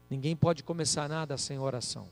Ninguém pode começar nada sem oração.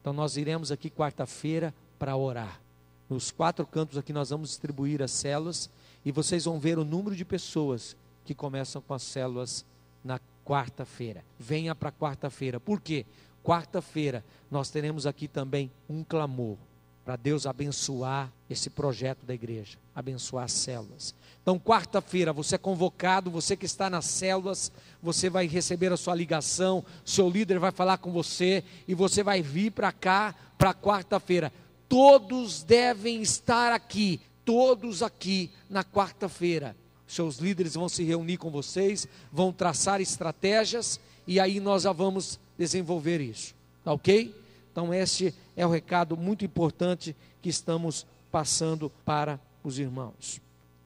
Então nós iremos aqui quarta-feira para orar. Nos 4 cantos aqui nós vamos distribuir as células e vocês vão ver o número de pessoas que começam com as células na quarta-feira. Venha para quarta-feira. Por quê? Quarta-feira nós teremos aqui também um clamor para Deus abençoar esse projeto da igreja, abençoar as células. Então quarta-feira você é convocado, você que está nas células, você vai receber a sua ligação, seu líder vai falar com você e você vai vir para cá para quarta-feira. Todos devem estar aqui, todos aqui na quarta-feira. Seus líderes vão se reunir com vocês, vão traçar estratégias e aí nós já vamos desenvolver isso, tá ok? Então este é o recado muito importante que estamos passando para os irmãos.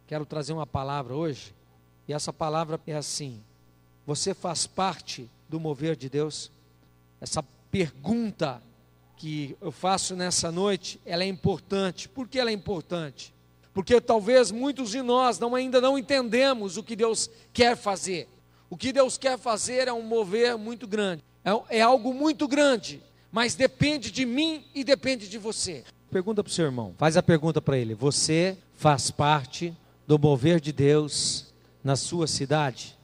Quero trazer uma palavra hoje, e essa palavra é assim: você faz parte do mover de Deus? Essa pergunta que eu faço nessa noite, ela é importante. Por que ela é importante? Porque talvez muitos de nós ainda não entendemos o que Deus quer fazer. O que Deus quer fazer é um mover muito grande, é algo muito grande, mas depende de mim e depende de você. Pergunta para o seu irmão, faz a pergunta para ele: você faz parte do mover de Deus na sua cidade?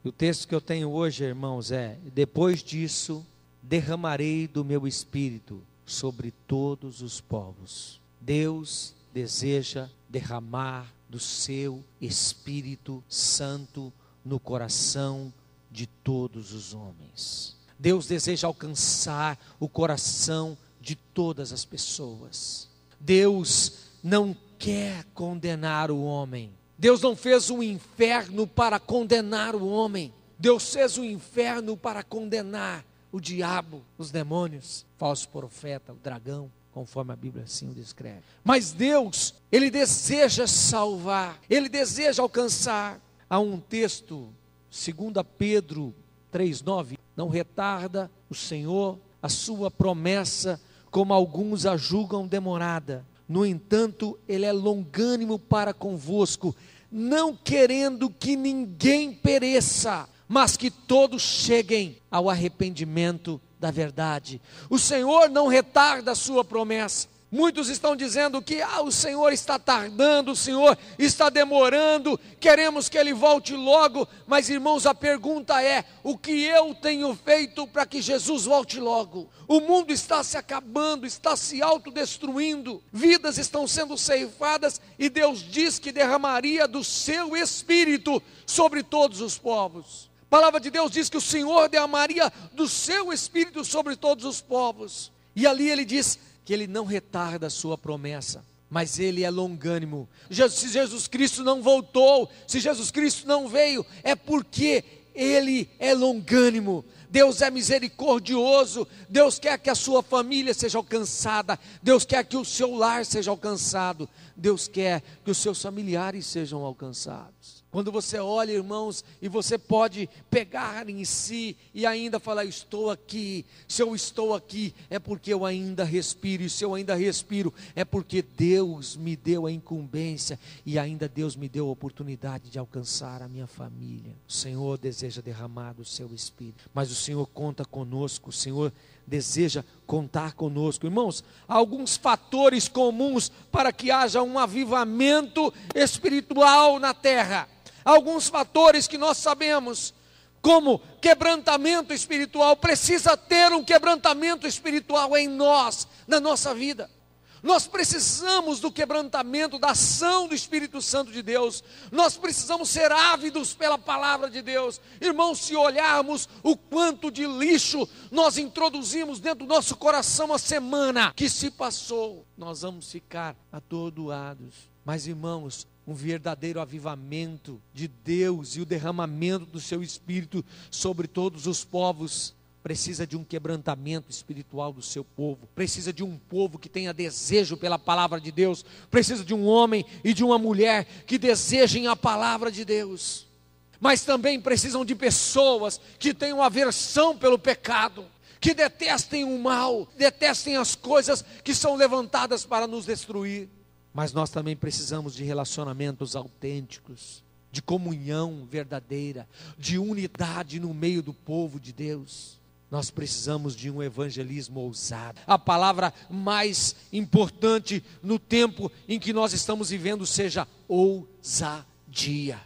E o texto que eu tenho hoje, irmãos, é: depois disso derramarei do meu espírito sobre todos os povos. Deus deseja derramar do seu Espírito Santo no coração de todos os homens. Deus deseja alcançar o coração de todas as pessoas. Deus não quer condenar o homem. Deus não fez um inferno para condenar o homem. Deus fez um inferno para condenar o diabo, os demônios, falso profeta, o dragão, conforme a Bíblia assim o descreve. Mas Deus, Ele deseja salvar, Ele deseja alcançar. Há um texto, 2 Pedro 3,9, não retarda o Senhor a sua promessa, como alguns a julgam demorada. No entanto, Ele é longânimo para convosco, não querendo que ninguém pereça, mas que todos cheguem ao arrependimento da verdade. O Senhor não retarda a sua promessa. Muitos estão dizendo que o Senhor está tardando, o Senhor está demorando, queremos que Ele volte logo. Mas irmãos, a pergunta é: o que eu tenho feito para que Jesus volte logo? O mundo está se acabando, está se autodestruindo, vidas estão sendo ceifadas, e Deus diz que derramaria do seu Espírito sobre todos os povos. A palavra de Deus diz que o Senhor derramaria do seu Espírito sobre todos os povos. E ali Ele diz que Ele não retarda a sua promessa, mas Ele é longânimo. Se Jesus Cristo não voltou, se Jesus Cristo não veio, é porque Ele é longânimo. Deus é misericordioso. Deus quer que a sua família seja alcançada. Deus quer que o seu lar seja alcançado. Deus quer que os seus familiares sejam alcançados. Quando você olha, irmãos, e você pode pegar em si e ainda falar: estou aqui. Se eu estou aqui é porque eu ainda respiro, e se eu ainda respiro é porque Deus me deu a incumbência e ainda Deus me deu a oportunidade de alcançar a minha família. O Senhor deseja derramar do seu Espírito, mas o Senhor conta conosco, o Senhor deseja contar conosco. Irmãos, há alguns fatores comuns para que haja um avivamento espiritual na terra. Alguns fatores que nós sabemos, como quebrantamento espiritual. Precisa ter um quebrantamento espiritual em nós, na nossa vida. Nós precisamos do quebrantamento, da ação do Espírito Santo de Deus. Nós precisamos ser ávidos pela palavra de Deus. Irmãos, se olharmos o quanto de lixo nós introduzimos dentro do nosso coração a semana que se passou, nós vamos ficar atordoados. Mas irmãos, um verdadeiro avivamento de Deus e o derramamento do seu Espírito sobre todos os povos precisa de um quebrantamento espiritual do seu povo, precisa de um povo que tenha desejo pela palavra de Deus, precisa de um homem e de uma mulher que desejem a palavra de Deus. Mas também precisam de pessoas que tenham aversão pelo pecado, que detestem o mal, detestem as coisas que são levantadas para nos destruir. Mas nós também precisamos de relacionamentos autênticos, de comunhão verdadeira, de unidade no meio do povo de Deus. Nós precisamos de um evangelismo ousado. A palavra mais importante no tempo em que nós estamos vivendo seja ousadia.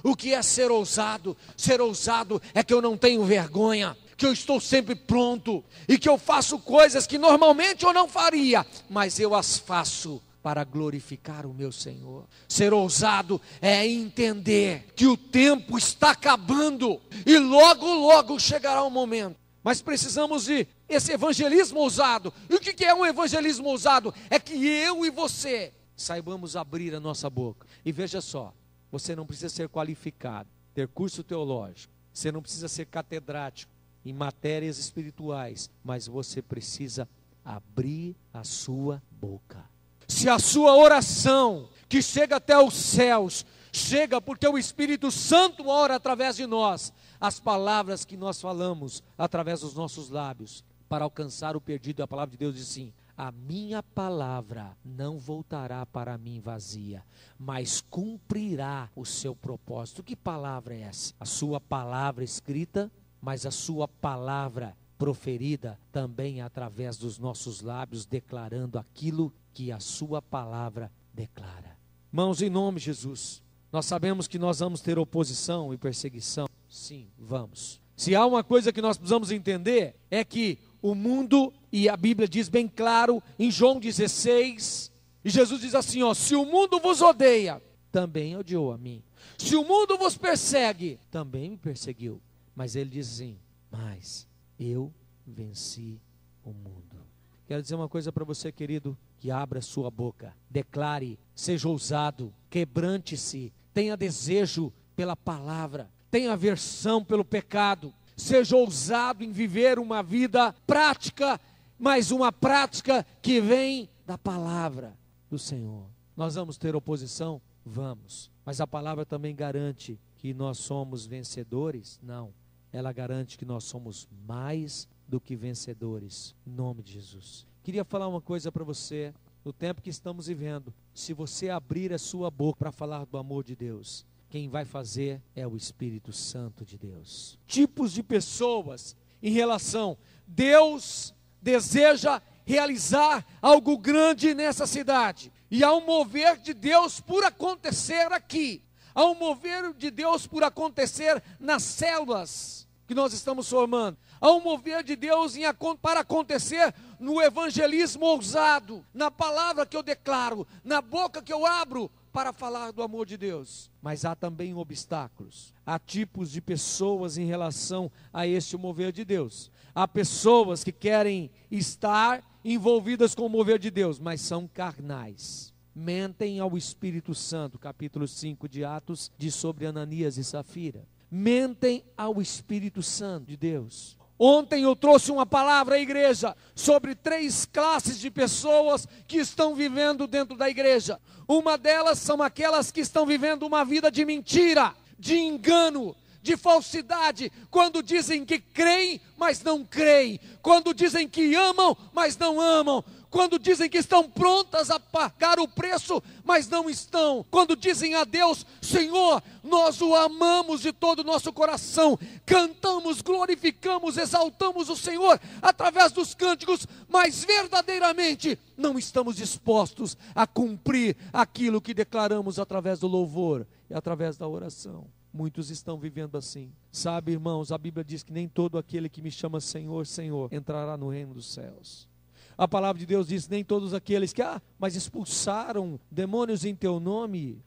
O que é ser ousado? Ser ousado é que eu não tenho vergonha, que eu estou sempre pronto e que eu faço coisas que normalmente eu não faria, mas eu as faço para glorificar o meu Senhor. Ser ousado é entender que o tempo está acabando e logo, logo chegará o momento. Mas precisamos de esse evangelismo ousado. E o que é um evangelismo ousado? É que eu e você saibamos abrir a nossa boca. E veja só, você não precisa ser qualificado, ter curso teológico, você não precisa ser catedrático em matérias espirituais, mas você precisa abrir a sua boca. Se a sua oração, que chega até os céus, chega porque o Espírito Santo ora através de nós, as palavras que nós falamos através dos nossos lábios, para alcançar o perdido, a palavra de Deus diz assim: a minha palavra não voltará para mim vazia, mas cumprirá o seu propósito. Que palavra é essa? A sua palavra escrita, mas a sua palavra proferida também através dos nossos lábios, declarando aquilo que a sua palavra declara. Irmãos, em nome de Jesus, nós sabemos que nós vamos ter oposição e perseguição. Sim, vamos. Se há uma coisa que nós precisamos entender, é que o mundo, e a Bíblia diz bem claro, em João 16, e Jesus diz assim, ó: se o mundo vos odeia, também odiou a mim. Se o mundo vos persegue, também me perseguiu. Mas ele diz assim: mas eu venci o mundo. Quero dizer uma coisa para você, querido, que abra sua boca, declare, seja ousado, quebrante-se, tenha desejo pela palavra, tenha aversão pelo pecado, seja ousado em viver uma vida prática, mas uma prática que vem da palavra do Senhor. Nós vamos ter oposição? Vamos, mas a palavra também garante que nós somos vencedores? Não, ela garante que nós somos mais do que vencedores, em nome de Jesus. Queria falar uma coisa para você, no tempo que estamos vivendo, se você abrir a sua boca para falar do amor de Deus, quem vai fazer é o Espírito Santo de Deus. Tipos de pessoas em relação, Deus deseja realizar algo grande nessa cidade, e há um mover de Deus por acontecer aqui, há um mover de Deus por acontecer nas células que nós estamos formando, há um mover de Deus para acontecer no evangelismo ousado, na palavra que eu declaro, na boca que eu abro para falar do amor de Deus. Mas há também obstáculos, há tipos de pessoas em relação a este mover de Deus. Há pessoas que querem estar envolvidas com o mover de Deus, mas são carnais, mentem ao Espírito Santo. Capítulo 5 de Atos diz sobre Ananias e Safira, mentem ao Espírito Santo de Deus. Ontem eu trouxe uma palavra à igreja sobre 3 classes de pessoas que estão vivendo dentro da igreja. Uma delas são aquelas que estão vivendo uma vida de mentira, de engano, de falsidade, quando dizem que creem, mas não creem, quando dizem que amam, mas não amam, quando dizem que estão prontas a pagar o preço, mas não estão, quando dizem a Deus: Senhor, nós o amamos de todo o nosso coração, cantamos, glorificamos, exaltamos o Senhor através dos cânticos, mas verdadeiramente não estamos dispostos a cumprir aquilo que declaramos através do louvor e através da oração. Muitos estão vivendo assim. Sabe, irmãos, a Bíblia diz que nem todo aquele que me chama Senhor, Senhor, entrará no reino dos céus. A palavra de Deus diz: nem todos aqueles que, mas expulsaram demônios em teu nome,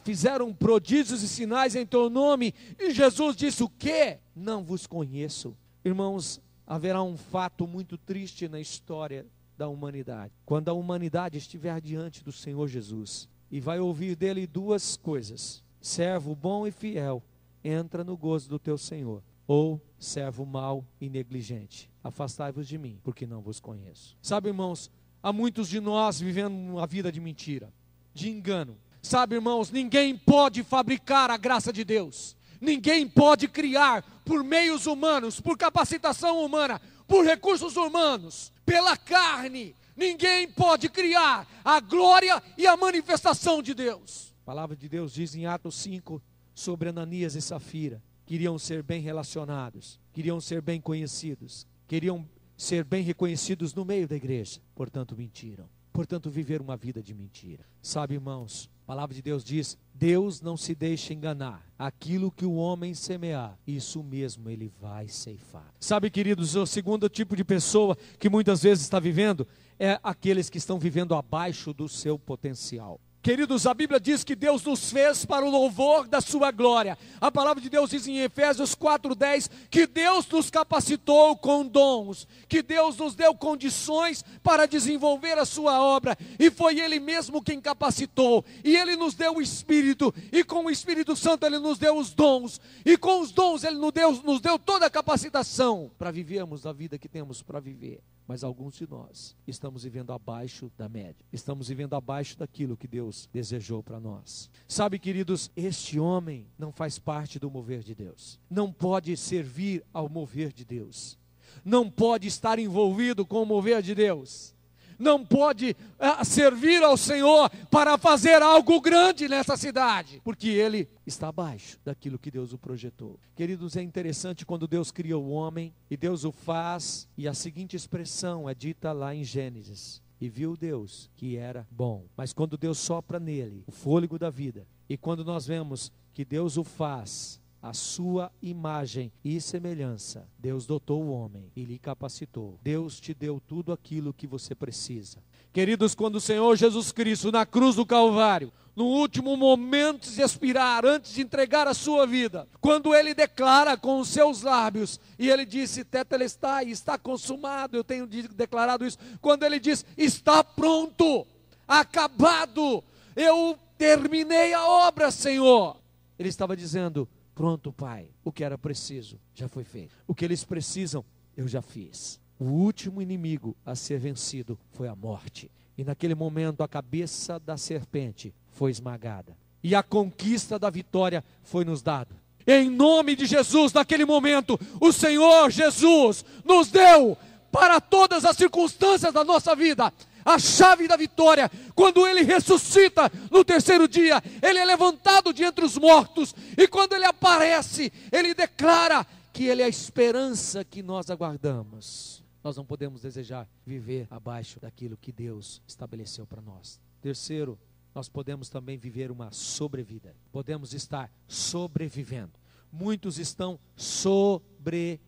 fizeram prodígios e sinais em teu nome, e Jesus disse o quê? Não vos conheço. Irmãos, haverá um fato muito triste na história da humanidade, quando a humanidade estiver diante do Senhor Jesus, e vai ouvir dele 2 coisas: servo bom e fiel, entra no gozo do teu Senhor, ou servo mau e negligente, afastai-vos de mim, porque não vos conheço. Sabe, irmãos, há muitos de nós vivendo uma vida de mentira, de engano. Sabe, irmãos, ninguém pode fabricar a graça de Deus, ninguém pode criar por meios humanos, por capacitação humana, por recursos humanos, pela carne. Ninguém pode criar a glória e a manifestação de Deus. A palavra de Deus diz em Atos 5 sobre Ananias e Safira: queriam ser bem relacionados, queriam ser bem conhecidos, queriam ser bem reconhecidos no meio da igreja, portanto mentiram. Portanto, viver uma vida de mentira. Sabe, irmãos, a palavra de Deus diz: Deus não se deixa enganar. Aquilo que o homem semear, isso mesmo ele vai ceifar. Sabe, queridos, o segundo tipo de pessoa que muitas vezes está vivendo é aqueles que estão vivendo abaixo do seu potencial. Queridos, a Bíblia diz que Deus nos fez para o louvor da sua glória. A palavra de Deus diz em Efésios 4:10 que Deus nos capacitou com dons, que Deus nos deu condições para desenvolver a sua obra, e foi Ele mesmo quem capacitou, e Ele nos deu o Espírito, e com o Espírito Santo Ele nos deu os dons, e com os dons Ele nos deu toda a capacitação para vivermos a vida que temos para viver. Mas alguns de nós estamos vivendo abaixo da média, estamos vivendo abaixo daquilo que Deus desejou para nós. Sabe, queridos, este homem não faz parte do mover de Deus, não pode servir ao mover de Deus, não pode estar envolvido com o mover de Deus, não pode servir ao Senhor para fazer algo grande nessa cidade, porque ele está abaixo daquilo que Deus o projetou. Queridos, é interessante quando Deus cria o homem, e Deus o faz, e a seguinte expressão é dita lá em Gênesis: e viu Deus que era bom. Mas quando Deus sopra nele o fôlego da vida, e quando nós vemos que Deus o faz a sua imagem e semelhança, Deus dotou o homem e lhe capacitou. Deus te deu tudo aquilo que você precisa. Queridos, quando o Senhor Jesus Cristo, na cruz do Calvário, no último momento de expirar, antes de entregar a sua vida, quando Ele declara com os seus lábios, e Ele disse: tetelestai, está consumado, eu tenho declarado isso, quando Ele diz: está pronto, acabado, eu terminei a obra, Senhor, Ele estava dizendo: pronto, Pai, o que era preciso já foi feito, o que eles precisam eu já fiz. O último inimigo a ser vencido foi a morte, e naquele momento a cabeça da serpente foi esmagada, e a conquista da vitória foi nos dada. Em nome de Jesus, naquele momento, o Senhor Jesus nos deu, para todas as circunstâncias da nossa vida, a chave da vitória. Quando Ele ressuscita no terceiro dia, Ele é levantado de entre os mortos, e quando Ele aparece, Ele declara que Ele é a esperança que nós aguardamos. Nós não podemos desejar viver abaixo daquilo que Deus estabeleceu para nós. Terceiro, nós podemos também viver uma sobrevida. Podemos estar sobrevivendo. Muitos estão sobrevivendo,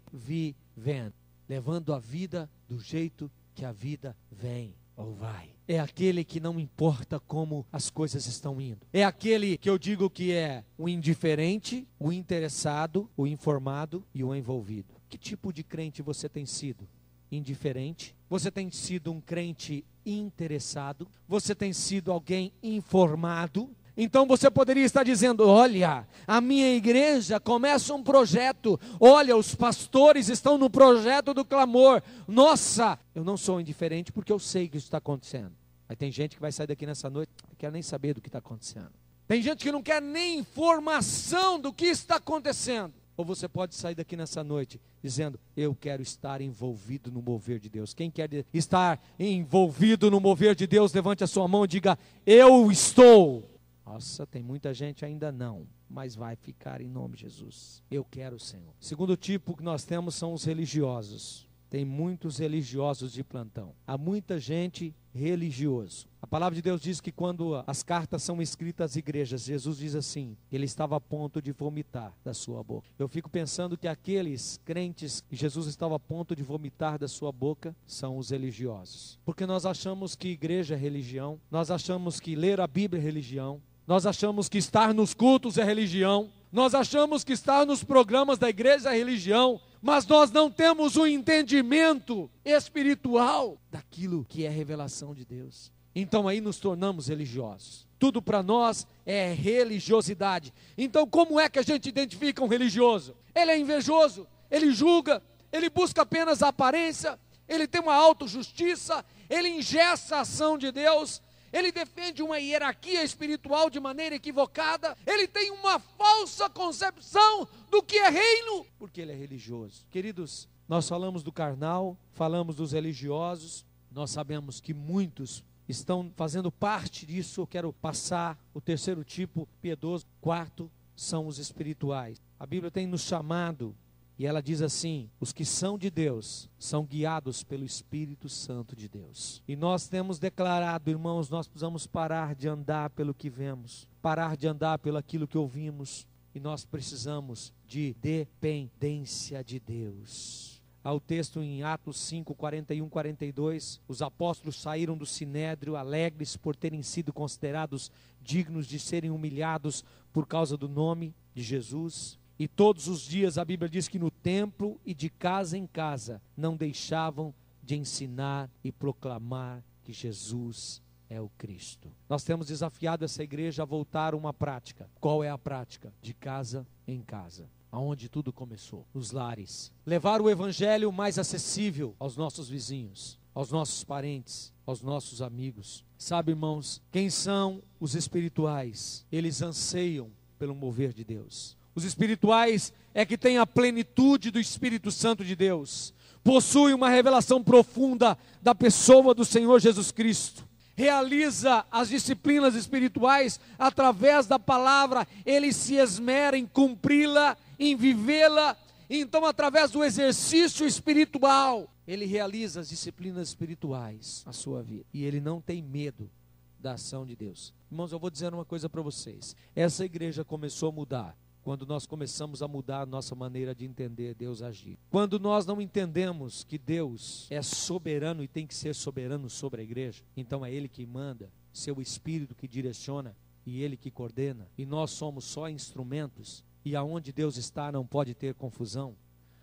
levando a vida do jeito que a vida vem ou vai. É aquele que não importa como as coisas estão indo. É aquele que eu digo que é o indiferente, o interessado, o informado e o envolvido. Que tipo de crente você tem sido? Indiferente? Você tem sido um crente interessado? Você tem sido alguém informado? Então você poderia estar dizendo: olha, a minha igreja começa um projeto, olha, os pastores estão no projeto do clamor. Nossa, eu não sou indiferente porque eu sei que isso está acontecendo. Aí tem gente que vai sair daqui nessa noite, não quer nem saber do que está acontecendo. Tem gente que não quer nem informação do que está acontecendo. Ou você pode sair daqui nessa noite dizendo: eu quero estar envolvido no mover de Deus. Quem quer estar envolvido no mover de Deus, levante a sua mão e diga: eu estou. Nossa, tem muita gente ainda não, mas vai ficar em nome de Jesus. Eu quero, Senhor. Segundo tipo que nós temos são os religiosos. Tem muitos religiosos de plantão. Há muita gente religioso. A palavra de Deus diz que quando as cartas são escritas às igrejas, Jesus diz assim: ele estava a ponto de vomitar da sua boca. Eu fico pensando que aqueles crentes que Jesus estava a ponto de vomitar da sua boca são os religiosos. Porque nós achamos que igreja é religião, nós achamos que ler a Bíblia é religião, nós achamos que estar nos cultos é religião, nós achamos que estar nos programas da igreja é religião, mas nós não temos o entendimento espiritual daquilo que é revelação de Deus. Então aí nos tornamos religiosos. Tudo para nós é religiosidade. Então como é que a gente identifica um religioso? Ele é invejoso, ele julga, ele busca apenas a aparência, ele tem uma autojustiça, ele engessa a ação de Deus, ele defende uma hierarquia espiritual de maneira equivocada, ele tem uma falsa concepção do que é reino, porque ele é religioso. Queridos, nós falamos do carnal, falamos dos religiosos, nós sabemos que muitos estão fazendo parte disso. Eu quero passar o terceiro tipo, piedoso. Quarto, são os espirituais. A Bíblia tem nos chamado E ela diz assim: os que são de Deus são guiados pelo Espírito Santo de Deus. E nós temos declarado, irmãos, nós precisamos parar de andar pelo que vemos, parar de andar pelo aquilo que ouvimos, e nós precisamos de dependência de Deus. Há o texto em Atos 5, 41, 42, os apóstolos saíram do sinédrio alegres por terem sido considerados dignos de serem humilhados por causa do nome de Jesus. E todos os dias a Bíblia diz que no templo e de casa em casa não deixavam de ensinar e proclamar que Jesus é o Cristo. Nós temos desafiado essa igreja a voltar a uma prática. Qual é a prática? De casa em casa. Aonde tudo começou, nos lares. Levar o evangelho mais acessível aos nossos vizinhos, aos nossos parentes, aos nossos amigos. Sabe, irmãos, quem são os espirituais? Eles anseiam pelo mover de Deus. Os espirituais é que têm a plenitude do Espírito Santo de Deus, possuem uma revelação profunda da pessoa do Senhor Jesus Cristo, realiza as disciplinas espirituais através da palavra, ele se esmera em cumpri-la, em vivê-la. Então, através do exercício espiritual, ele realiza as disciplinas espirituais na sua vida, e ele não tem medo da ação de Deus. Irmãos, eu vou dizer uma coisa para vocês: essa igreja começou a mudar quando nós começamos a mudar a nossa maneira de entender Deus agir. Quando nós não entendemos que Deus é soberano e tem que ser soberano sobre a igreja, então é Ele que manda, seu Espírito que direciona e Ele que coordena, e nós somos só instrumentos, e aonde Deus está não pode ter confusão.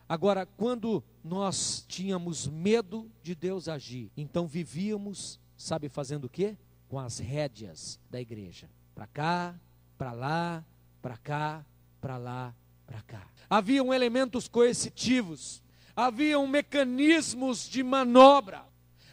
Agora, quando nós tínhamos medo de Deus agir, então vivíamos, sabe, fazendo o quê? Com as rédeas da igreja, para cá, para lá, para cá, para lá, para cá. Haviam elementos coercitivos, haviam mecanismos de manobra,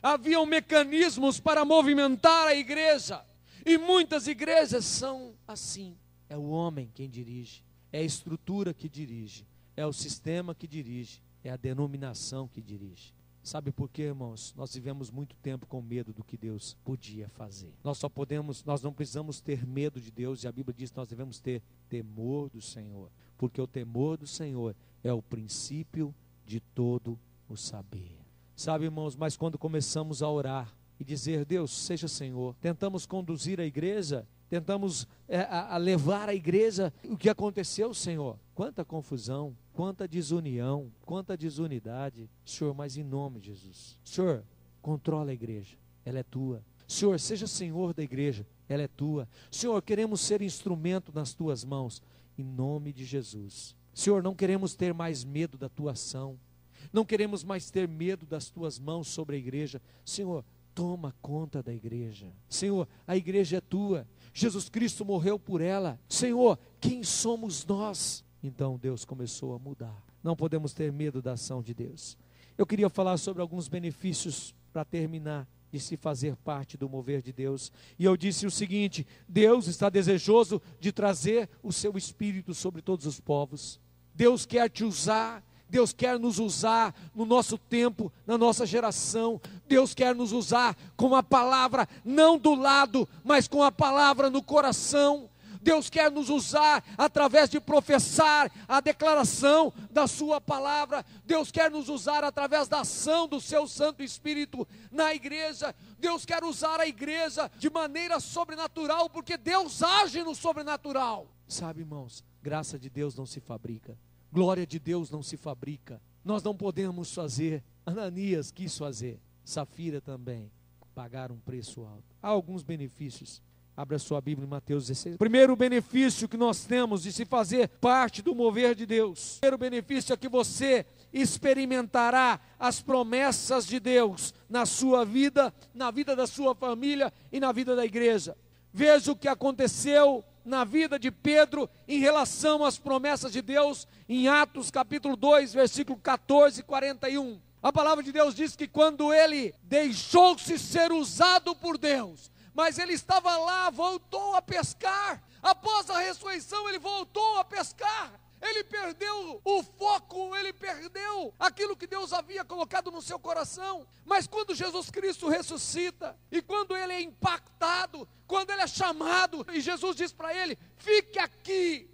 haviam mecanismos para movimentar a igreja, e muitas igrejas são assim. É o homem quem dirige, é a estrutura que dirige, é o sistema que dirige, é a denominação que dirige. Sabe por quê, irmãos? Nós vivemos muito tempo com medo do que Deus podia fazer. Nós não precisamos ter medo de Deus, e a Bíblia diz que nós devemos ter temor do Senhor, porque o temor do Senhor é o princípio de todo o saber. Sabe, irmãos, mas quando começamos a orar e dizer: Deus, seja Senhor, tentamos conduzir a igreja, tentamos a levar a igreja, o que aconteceu, Senhor? Quanta confusão, quanta desunião, quanta desunidade. Senhor, mas em nome de Jesus, Senhor, controla a igreja, ela é tua. Senhor, seja Senhor da igreja, ela é tua. Senhor, queremos ser instrumento nas tuas mãos, em nome de Jesus. Senhor, não queremos ter mais medo da tua ação, não queremos mais ter medo das tuas mãos sobre a igreja. Senhor, toma conta da igreja. Senhor, a igreja é tua, Jesus Cristo morreu por ela. Senhor, quem somos nós? Então Deus começou a mudar. Não podemos ter medo da ação de Deus. Eu queria falar sobre alguns benefícios para terminar de se fazer parte do mover de Deus. E eu disse o seguinte: Deus está desejoso de trazer o seu Espírito sobre todos os povos. Deus quer te usar, Deus quer nos usar no nosso tempo, na nossa geração. Deus quer nos usar com a palavra, não do lado, mas com a palavra no coração. Deus quer nos usar através de professar a declaração da sua palavra. Deus quer nos usar através da ação do seu Santo Espírito na igreja. Deus quer usar a igreja de maneira sobrenatural, porque Deus age no sobrenatural. Sabe, irmãos, graça de Deus não se fabrica, glória de Deus não se fabrica. Nós não podemos fazer. Ananias quis fazer, Safira também, pagaram um preço alto. Há alguns benefícios. Abra sua Bíblia em Mateus 16. Primeiro benefício que nós temos de se fazer parte do mover de Deus. Primeiro benefício é que você experimentará as promessas de Deus na sua vida, na vida da sua família e na vida da igreja. Veja o que aconteceu na vida de Pedro em relação às promessas de Deus em Atos capítulo 2, versículo 14 e 41. A palavra de Deus diz que quando ele deixou-se ser usado por Deus, mas ele estava lá, voltou a pescar. Após a ressurreição ele voltou a pescar. Ele perdeu o foco, ele perdeu aquilo que Deus havia colocado no seu coração. Mas quando Jesus Cristo ressuscita, e quando ele é impactado, quando ele é chamado, e Jesus diz para ele: fique aqui,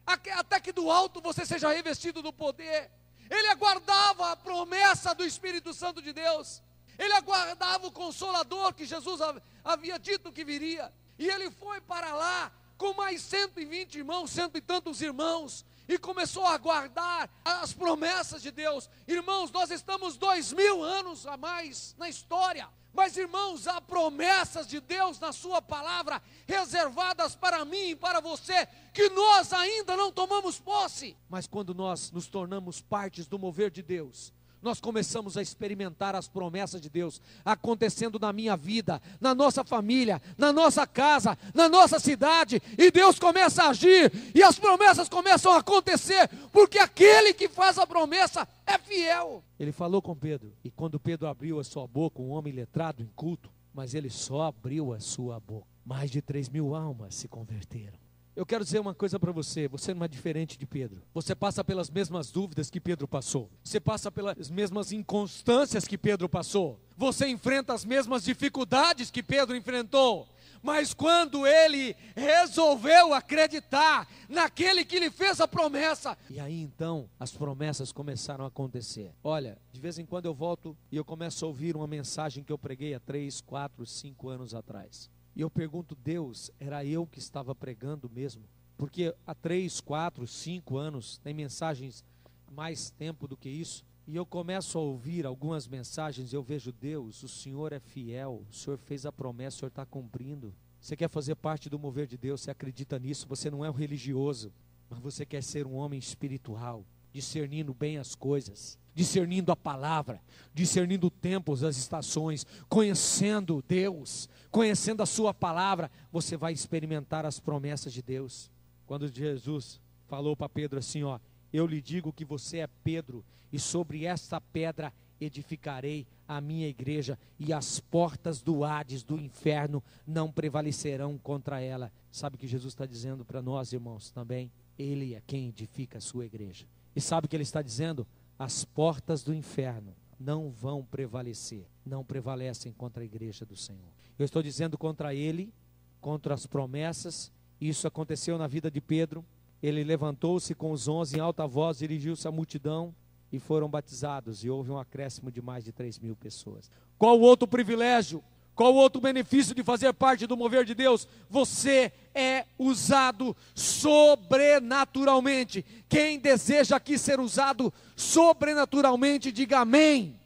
até que do alto você seja revestido do poder. ele aguardava a promessa do Espírito Santo de Deus, ele aguardava o Consolador que Jesus havia dito que viria, e ele foi para lá com mais 120 irmãos, cento e tantos irmãos, e começou a aguardar as promessas de Deus. Irmãos, nós estamos 2000 anos a mais na história, mas irmãos, há promessas de Deus na sua palavra, reservadas para mim e para você, que nós ainda não tomamos posse. Mas quando nós nos tornamos partes do mover de Deus, nós começamos a experimentar as promessas de Deus acontecendo na minha vida, na nossa família, na nossa casa, na nossa cidade, e Deus começa a agir, e as promessas começam a acontecer, porque aquele que faz a promessa é fiel. Ele falou com Pedro, e quando Pedro abriu a sua boca, um homem letrado, inculto, mas ele só abriu a sua boca, mais de 3.000 almas se converteram. Eu quero dizer uma coisa para você, você não é diferente de Pedro. Você passa pelas mesmas dúvidas que Pedro passou. Você passa pelas mesmas inconstâncias que Pedro passou. Você enfrenta as mesmas dificuldades que Pedro enfrentou. Mas quando ele resolveu acreditar naquele que lhe fez a promessa, e aí então as promessas começaram a acontecer. Olha, de vez em quando eu volto e eu começo a ouvir uma mensagem que eu preguei há 3, 4, 5 anos atrás. E eu pergunto, Deus, era eu que estava pregando mesmo? Porque há 3, 4, 5 anos, tem mensagens mais tempo do que isso. E eu começo a ouvir algumas mensagens e eu vejo, Deus, o Senhor é fiel, o Senhor fez a promessa, o Senhor está cumprindo. Você quer fazer parte do mover de Deus, você acredita nisso, você não é um religioso, mas você quer ser um homem espiritual, discernindo bem as coisas, discernindo a palavra, discernindo tempos, as estações, conhecendo Deus, conhecendo a sua palavra, você vai experimentar as promessas de Deus. Quando Jesus falou para Pedro assim, ó, eu lhe digo que você é Pedro, e sobre esta pedra edificarei a minha igreja, e as portas do Hades, do inferno, não prevalecerão contra ela. Sabe o que Jesus está dizendo para nós, irmãos, também? Ele é quem edifica a sua igreja. E sabe o que ele está dizendo? As portas do inferno não vão prevalecer, não prevalecem contra a igreja do Senhor. Eu estou dizendo contra ele, contra as promessas. Isso aconteceu na vida de Pedro. Ele levantou-se com os 11 em alta voz, dirigiu-se à multidão e foram batizados, e houve um acréscimo de mais de 3.000 pessoas. Qual o outro privilégio? Qual o outro benefício de fazer parte do mover de Deus? Você é usado sobrenaturalmente. Quem deseja aqui ser usado sobrenaturalmente, diga amém.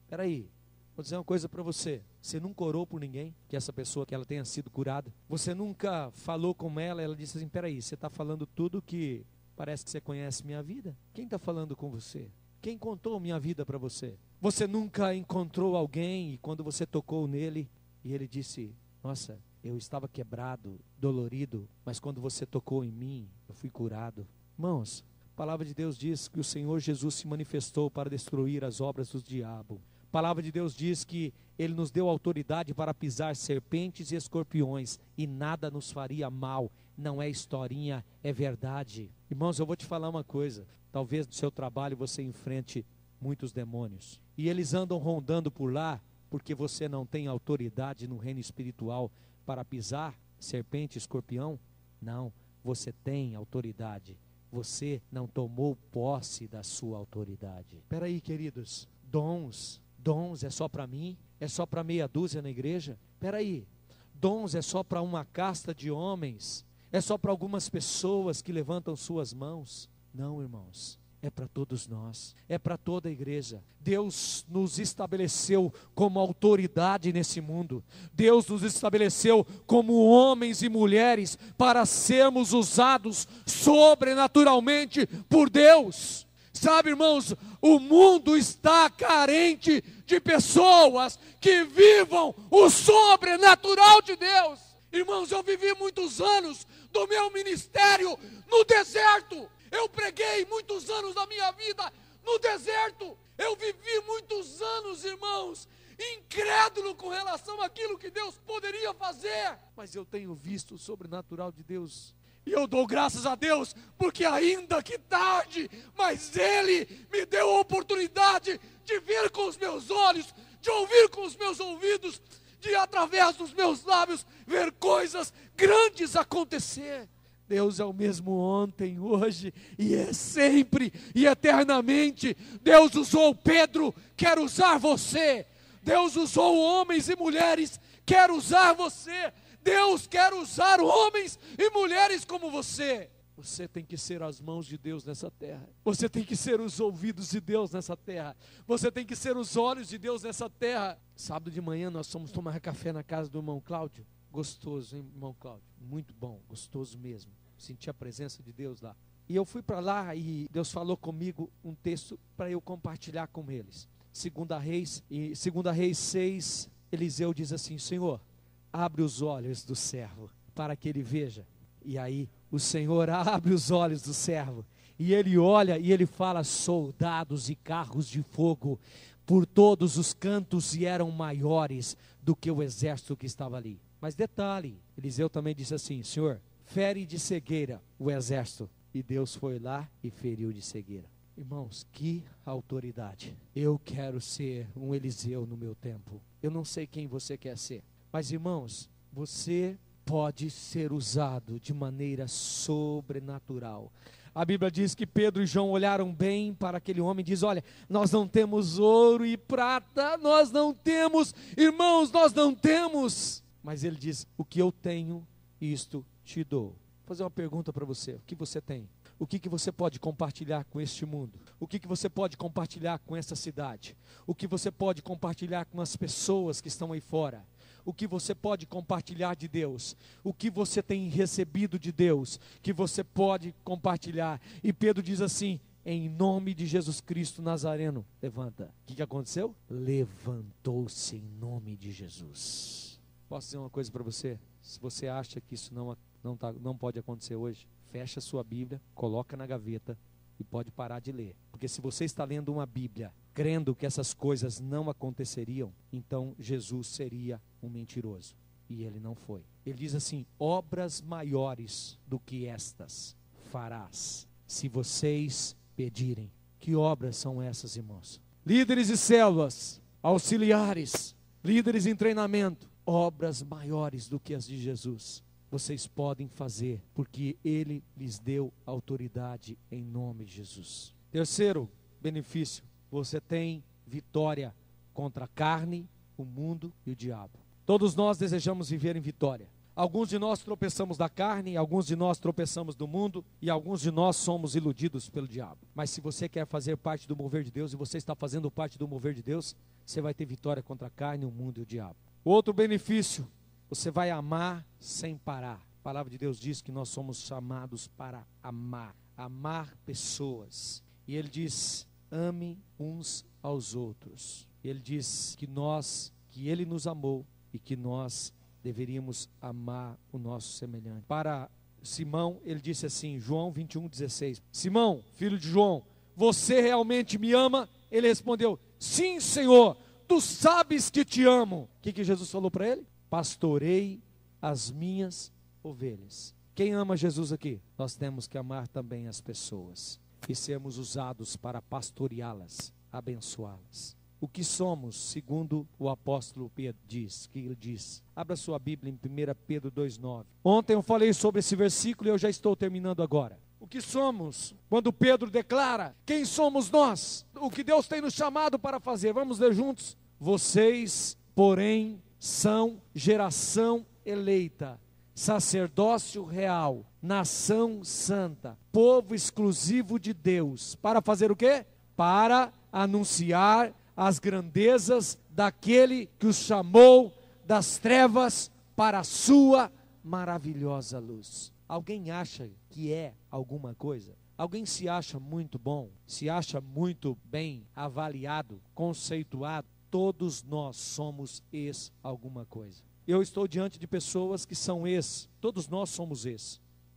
Espera aí, vou dizer uma coisa para você. Você nunca orou por ninguém, que essa pessoa, que ela tenha sido curada? Você nunca falou com ela disse assim, espera aí, você está falando tudo que parece que você conhece minha vida? Quem está falando com você? Quem contou minha vida para você? Você nunca encontrou alguém e quando você tocou nele e ele disse, nossa, eu estava quebrado, dolorido, mas quando você tocou em mim, eu fui curado. Irmãos, a palavra de Deus diz que o Senhor Jesus se manifestou para destruir as obras do diabo. A palavra de Deus diz que Ele nos deu autoridade para pisar serpentes e escorpiões e nada nos faria mal. Não é historinha, é verdade. Irmãos, eu vou te falar uma coisa. Talvez no seu trabalho você enfrente muitos demônios. E eles andam rondando por lá porque você não tem autoridade no reino espiritual para pisar serpente e escorpião. Não, você tem autoridade. Você não tomou posse da sua autoridade. Espera aí, queridos. Dons é só para mim? É só para meia dúzia na igreja? Espera aí. Dons é só para uma casta de homens? É só para algumas pessoas que levantam suas mãos? Não, irmãos. É para todos nós, é para toda a igreja. Deus nos estabeleceu como autoridade nesse mundo. Deus nos estabeleceu como homens e mulheres para sermos usados sobrenaturalmente por Deus. Sabe, irmãos, o mundo está carente de pessoas que vivam o sobrenatural de Deus. Irmãos, eu vivi muitos anos do meu ministério no deserto. Eu preguei muitos anos da minha vida no deserto. Eu vivi muitos anos, irmãos, incrédulo com relação àquilo que Deus poderia fazer. Mas eu tenho visto o sobrenatural de Deus. E eu dou graças a Deus, porque ainda que tarde, mas Ele me deu a oportunidade de ver com os meus olhos, de ouvir com os meus ouvidos, de através dos meus lábios, ver coisas grandes acontecer. Deus é o mesmo ontem, hoje e é sempre e eternamente. Deus usou Pedro, quer usar você. Deus usou homens e mulheres, quer usar você. Deus quer usar homens e mulheres como você. Você tem que ser as mãos de Deus nessa terra. Você tem que ser os ouvidos de Deus nessa terra. Você tem que ser os olhos de Deus nessa terra. Sábado de manhã nós fomos tomar café na casa do irmão Cláudio. Gostoso, hein, irmão Cláudio? Muito bom, gostoso mesmo. Senti a presença de Deus lá. E eu fui para lá e Deus falou comigo um texto para eu compartilhar com eles. 2 Reis 6, Eliseu diz assim: Senhor, abre os olhos do servo para que ele veja. E aí o Senhor abre os olhos do servo e ele olha e ele fala: soldados e carros de fogo por todos os cantos, e eram maiores do que o exército que estava ali. Mas detalhe, Eliseu também disse assim: Senhor, fere de cegueira o exército. E Deus foi lá e feriu de cegueira. Irmãos, que autoridade. Eu quero ser um Eliseu no meu tempo. Eu não sei quem você quer ser, mas irmãos, você pode ser usado de maneira sobrenatural. A Bíblia diz que Pedro e João olharam bem para aquele homem e diz: olha, nós não temos ouro e prata, nós não temos, irmãos, nós não temos. Mas ele diz: o que eu tenho, isto te dou. Vou fazer uma pergunta para você: o que você tem? O que você pode compartilhar com este mundo? O que você pode compartilhar com essa cidade? O que você pode compartilhar com as pessoas que estão aí fora? O que você pode compartilhar de Deus? O que você tem recebido de Deus, que você pode compartilhar? E Pedro diz assim: em nome de Jesus Cristo Nazareno, levanta. O que aconteceu? Levantou-se em nome de Jesus. Posso dizer uma coisa para você? Se você acha que isso não pode acontecer hoje, fecha a sua Bíblia, coloca na gaveta e pode parar de ler. Porque se você está lendo uma Bíblia crendo que essas coisas não aconteceriam, então Jesus seria um mentiroso. E ele não foi. Ele diz assim: obras maiores do que estas farás, se vocês pedirem. Que obras são essas, irmãos? Líderes de células, auxiliares, líderes em treinamento. Obras maiores do que as de Jesus vocês podem fazer, porque Ele lhes deu autoridade em nome de Jesus. Terceiro benefício: você tem vitória contra a carne, o mundo e o diabo. Todos nós desejamos viver em vitória. Alguns de nós tropeçamos da carne, alguns de nós tropeçamos do mundo, e alguns de nós somos iludidos pelo diabo. Mas se você quer fazer parte do mover de Deus, e você está fazendo parte do mover de Deus, você vai ter vitória contra a carne, o mundo e o diabo. Outro benefício: você vai amar sem parar. A palavra de Deus diz que nós somos chamados para amar pessoas. E Ele diz: ame uns aos outros. Ele diz que Ele nos amou e que nós deveríamos amar o nosso semelhante. Para Simão, Ele disse assim, João 21:16: Simão, filho de João, você realmente me ama? Ele respondeu: sim, Senhor, tu sabes que te amo. O que Jesus falou para ele? Pastorei as minhas ovelhas. Quem ama Jesus aqui? Nós temos que amar também as pessoas e sermos usados para pastoreá-las, abençoá-las. O que somos, segundo o apóstolo Pedro diz. Abra sua Bíblia em 1 Pedro 2,9. Ontem eu falei sobre esse versículo e eu já estou terminando agora. O que somos, quando Pedro declara, quem somos nós? O que Deus tem nos chamado para fazer? Vamos ler juntos? Vocês, porém, são geração eleita, sacerdócio real, nação santa, povo exclusivo de Deus. Para fazer o quê? Para anunciar as grandezas daquele que os chamou das trevas para a sua maravilhosa luz. Alguém acha que é alguma coisa? Alguém se acha muito bom? Se acha muito bem avaliado, conceituado? Todos nós somos alguma coisa. Eu estou diante de pessoas que são todos nós somos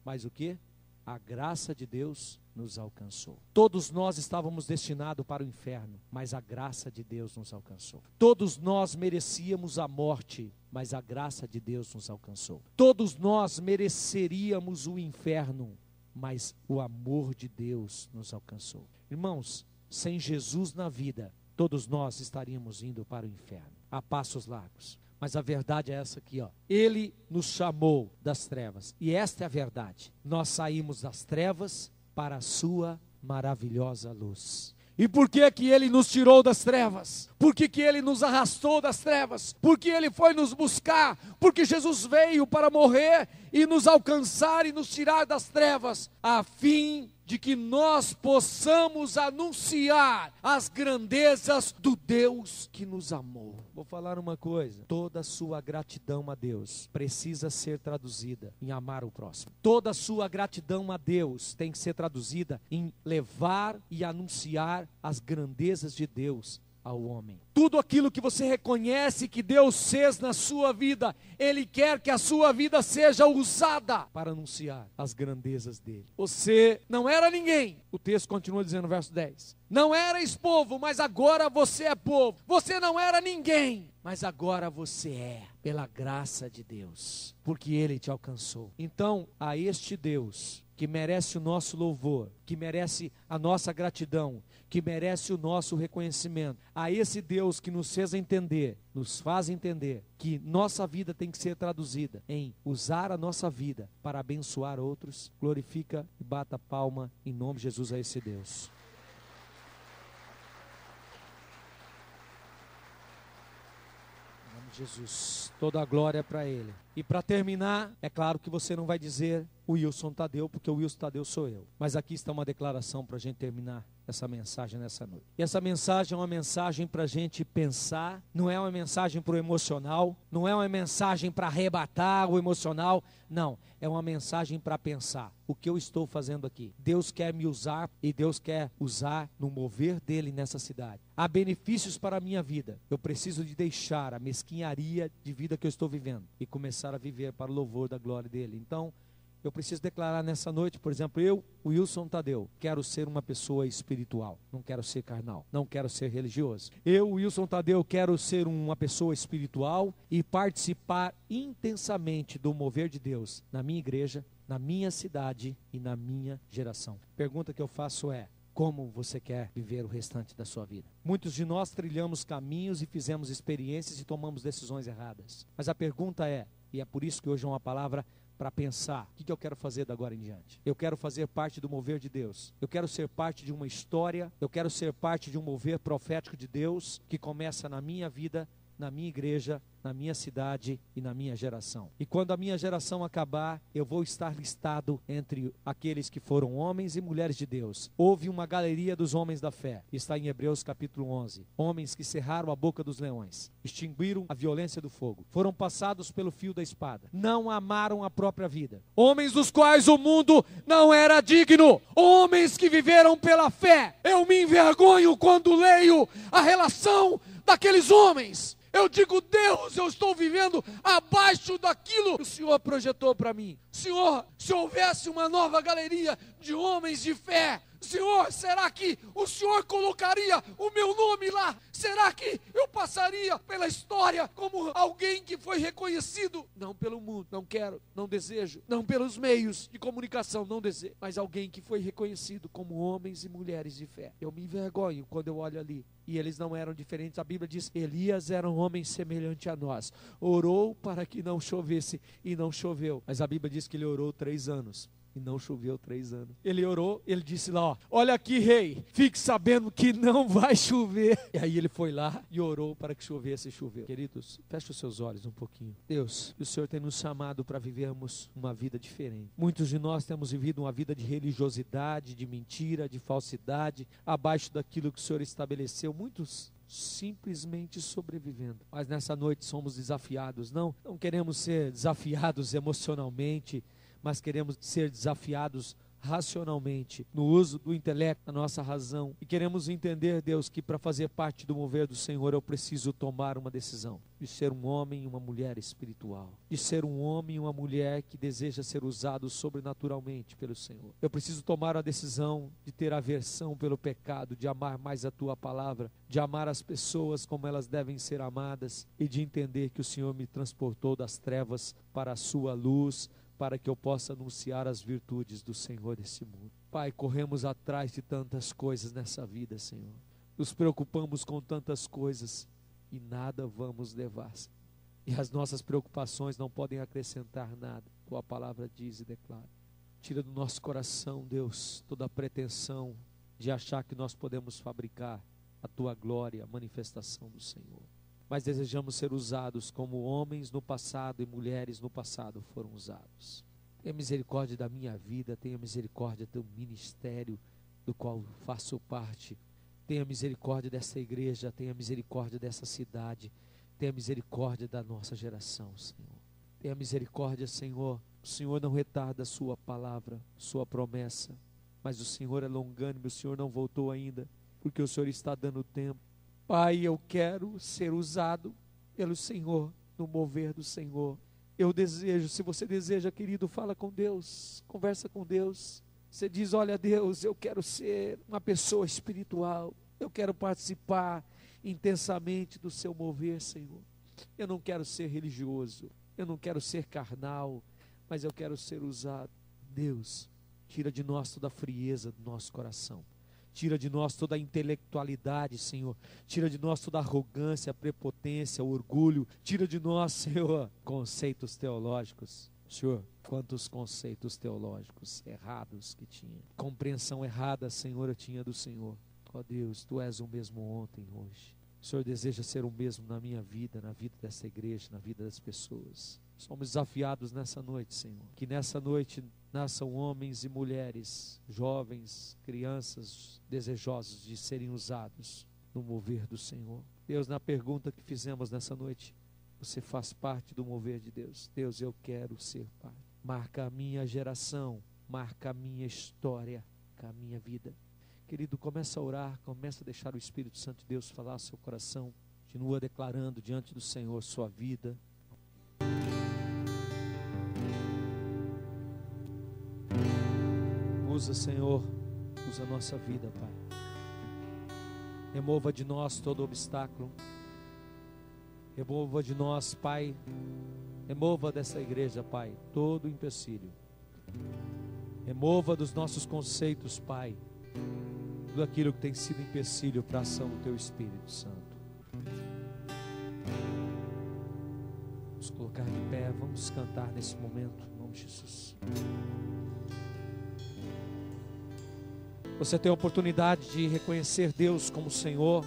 mas o que? A graça de Deus nos alcançou. Todos nós estávamos destinados para o inferno, mas a graça de Deus nos alcançou. Todos nós merecíamos a morte, mas a graça de Deus nos alcançou. Todos nós mereceríamos o inferno, mas o amor de Deus nos alcançou. Irmãos, sem Jesus na vida, todos nós estaríamos indo para o inferno, a passos largos. Mas a verdade é essa aqui, ó. Ele nos chamou das trevas. E esta é a verdade. Nós saímos das trevas para a sua maravilhosa luz. E por que que Ele nos tirou das trevas? Por que que Ele nos arrastou das trevas? Porque Ele foi nos buscar, porque Jesus veio para morrer e nos alcançar e nos tirar das trevas, a fim de que nós possamos anunciar as grandezas do Deus que nos amou. Vou falar uma coisa: toda a sua gratidão a Deus precisa ser traduzida em amar o próximo. Toda a sua gratidão a Deus tem que ser traduzida em levar e anunciar as grandezas de Deus ao homem. Tudo aquilo que você reconhece que Deus fez na sua vida, Ele quer que a sua vida seja usada para anunciar as grandezas dele. Você não era ninguém, o texto continua dizendo no verso 10. Não erais povo, mas agora você é povo. Você não era ninguém, mas agora você é, pela graça de Deus, porque Ele te alcançou. Então, a este Deus que merece o nosso louvor, que merece a nossa gratidão, que merece o nosso reconhecimento, a esse Deus que nos fez entender, nos faz entender que nossa vida tem que ser traduzida em usar a nossa vida para abençoar outros, glorifica e bata a palma em nome de Jesus a esse Deus. Em nome de Jesus, toda a glória para Ele. E para terminar, é claro que você não vai dizer o Wilson Tadeu, porque o Wilson Tadeu sou eu. Mas aqui está uma declaração para a gente terminar essa mensagem nessa noite. E essa mensagem é uma mensagem para a gente pensar, não é uma mensagem para o emocional, não é uma mensagem para arrebatar o emocional, não, é uma mensagem para pensar. O que eu estou fazendo aqui? Deus quer me usar e Deus quer usar no mover dele nessa cidade. Há benefícios para a minha vida. Eu preciso de deixar a mesquinharia de vida que eu estou vivendo e começar a viver para o louvor da glória dele. Então, eu preciso declarar nessa noite, por exemplo, eu, Wilson Tadeu, quero ser uma pessoa espiritual, não quero ser carnal, não quero ser religioso. Eu, Wilson Tadeu, quero ser uma pessoa espiritual e participar intensamente do mover de Deus na minha igreja, na minha cidade e na minha geração. Pergunta que eu faço é: como você quer viver o restante da sua vida? Muitos de nós trilhamos caminhos e fizemos experiências e tomamos decisões erradas. Mas a pergunta é, e é por isso que hoje é uma palavra para pensar, o que eu quero fazer da agora em diante? Eu quero fazer parte do mover de Deus. Eu quero ser parte de uma história, eu quero ser parte de um mover profético de Deus que começa na minha vida, na minha igreja, na minha cidade e na minha geração. E quando a minha geração acabar, eu vou estar listado entre aqueles que foram homens e mulheres de Deus. Houve uma galeria dos homens da fé, está em Hebreus capítulo 11. Homens que cerraram a boca dos leões, extinguiram a violência do fogo, foram passados pelo fio da espada, não amaram a própria vida. Homens dos quais o mundo não era digno, homens que viveram pela fé. Eu me envergonho quando leio a relação daqueles homens. Eu digo, Deus, eu estou vivendo abaixo daquilo que o Senhor projetou para mim. Senhor, se houvesse uma nova galeria de homens de fé, Senhor, será que o Senhor colocaria o meu nome lá? Será que eu passaria pela história como alguém que foi reconhecido? Não pelo mundo, não quero, não desejo. Não pelos meios de comunicação, não desejo. Mas alguém que foi reconhecido como homens e mulheres de fé. Eu me envergonho quando eu olho ali. E eles não eram diferentes. A Bíblia diz, Elias era um homem semelhante a nós. Orou para que não chovesse e não choveu. Mas a Bíblia diz que ele orou 3 anos. E não choveu 3 anos. Ele orou, ele disse lá, ó, olha aqui, rei, fique sabendo que não vai chover. E aí ele foi lá e orou para que chovesse e choveu. Queridos, feche os seus olhos um pouquinho. Deus, o Senhor tem nos chamado para vivermos uma vida diferente. Muitos de nós temos vivido uma vida de religiosidade, de mentira, de falsidade, abaixo daquilo que o Senhor estabeleceu. Muitos simplesmente sobrevivendo. Mas nessa noite somos desafiados. Não queremos ser desafiados emocionalmente, mas queremos ser desafiados racionalmente, no uso do intelecto, da nossa razão. E queremos entender, Deus, que para fazer parte do mover do Senhor, eu preciso tomar uma decisão de ser um homem e uma mulher espiritual, de ser um homem e uma mulher que deseja ser usado sobrenaturalmente pelo Senhor. Eu preciso tomar a decisão de ter aversão pelo pecado, de amar mais a Tua palavra, de amar as pessoas como elas devem ser amadas e de entender que o Senhor me transportou das trevas para a Sua luz, para que eu possa anunciar as virtudes do Senhor desse mundo. Pai, corremos atrás de tantas coisas nessa vida, Senhor. Nos preocupamos com tantas coisas e nada vamos levar. E as nossas preocupações não podem acrescentar nada. Tua palavra diz e declara. Tira do nosso coração, Deus, toda a pretensão de achar que nós podemos fabricar a tua glória, a manifestação do Senhor. Mas desejamos ser usados como homens no passado e mulheres no passado foram usados. Tenha misericórdia da minha vida, tenha misericórdia do ministério do qual faço parte. Tenha misericórdia dessa igreja, tenha misericórdia dessa cidade, tenha misericórdia da nossa geração, Senhor. Tenha misericórdia, Senhor. O Senhor não retarda a sua palavra, sua promessa, mas o Senhor é longânimo, o Senhor não voltou ainda, porque o Senhor está dando tempo. Pai, eu quero ser usado pelo Senhor, no mover do Senhor. Eu desejo, se você deseja, querido, fala com Deus, conversa com Deus. Você diz, olha Deus, eu quero ser uma pessoa espiritual, eu quero participar intensamente do seu mover, Senhor. Eu não quero ser religioso, eu não quero ser carnal, mas eu quero ser usado. Deus, tira de nós toda a frieza do nosso coração. Tira de nós toda a intelectualidade, Senhor. Tira de nós toda a arrogância, a prepotência, o orgulho. Tira de nós, Senhor, conceitos teológicos. Senhor, quantos conceitos teológicos errados que tinha. Compreensão errada, Senhor, eu tinha do Senhor. Ó Deus, Tu és o mesmo ontem e hoje. O Senhor deseja ser o mesmo na minha vida, na vida dessa igreja, na vida das pessoas. Somos desafiados nessa noite, Senhor. Que nessa noite nasçam homens e mulheres, jovens, crianças, desejosos de serem usados no mover do Senhor. Deus, na pergunta que fizemos nessa noite, você faz parte do mover de Deus. Deus, eu quero ser parte. Marca a minha geração, marca a minha história, marca a minha vida. Querido, começa a orar, começa a deixar o Espírito Santo de Deus falar ao seu coração. Continua declarando diante do Senhor sua vida. Usa, Senhor, usa a nossa vida, Pai. Remova de nós todo obstáculo. Remova de nós, Pai. Remova dessa igreja, Pai, todo empecilho. Remova dos nossos conceitos, Pai, tudo aquilo que tem sido empecilho para a ação do Teu Espírito Santo. Vamos colocar de pé, vamos cantar nesse momento, em nome de Jesus. Você tem a oportunidade de reconhecer Deus como Senhor.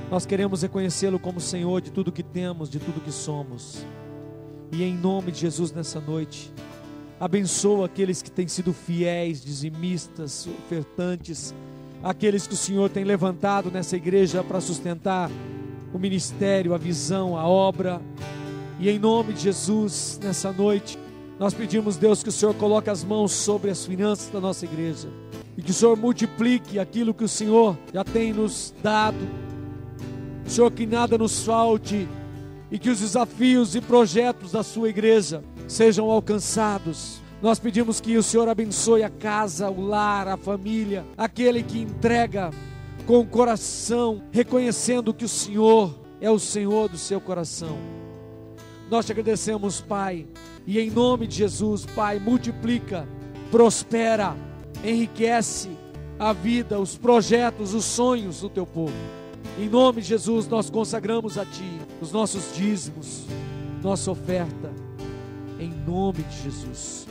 Nós queremos reconhecê-lo como Senhor de tudo que temos, de tudo que somos. E em nome de Jesus nessa noite, abençoa aqueles que têm sido fiéis, dizimistas, ofertantes, aqueles que o Senhor tem levantado nessa igreja para sustentar o ministério, a visão, a obra. E em nome de Jesus nessa noite, nós pedimos, Deus, que o Senhor coloque as mãos sobre as finanças da nossa igreja. E que o Senhor multiplique aquilo que o Senhor já tem nos dado. Senhor, que nada nos falte. E que os desafios e projetos da sua igreja sejam alcançados. Nós pedimos que o Senhor abençoe a casa, o lar, a família. Aquele que entrega com o coração, reconhecendo que o Senhor é o Senhor do seu coração. Nós te agradecemos, Pai. E em nome de Jesus, Pai, multiplica, prospera, enriquece a vida, os projetos, os sonhos do teu povo. Em nome de Jesus, nós consagramos a Ti os nossos dízimos, nossa oferta, em nome de Jesus.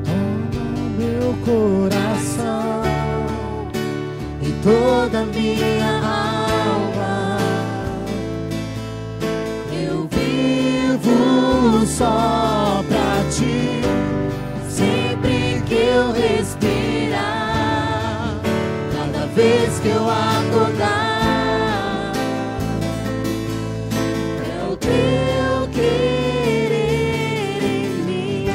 Toma meu coração e toda minha alma, eu vivo só pra Ti, sempre que eu respirar, cada vez que eu acordar, é o Teu querer em mim.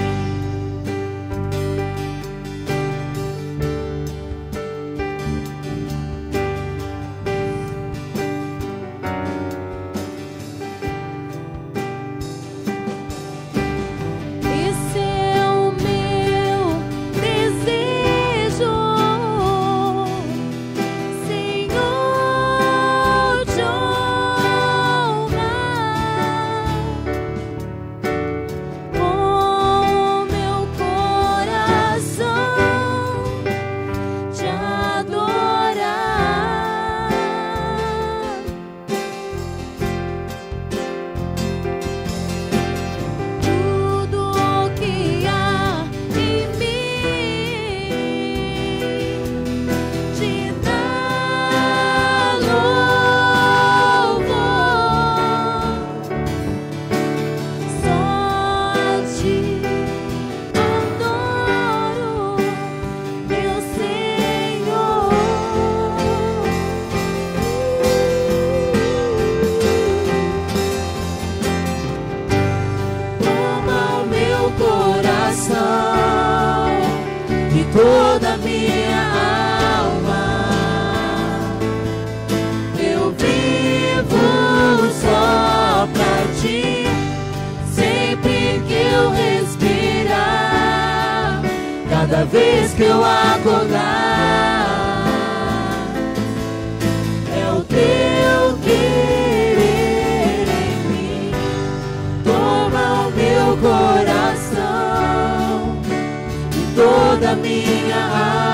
Cada vez que eu acordar, é o teu querer em mim. Toma o meu coração e toda a minha alma.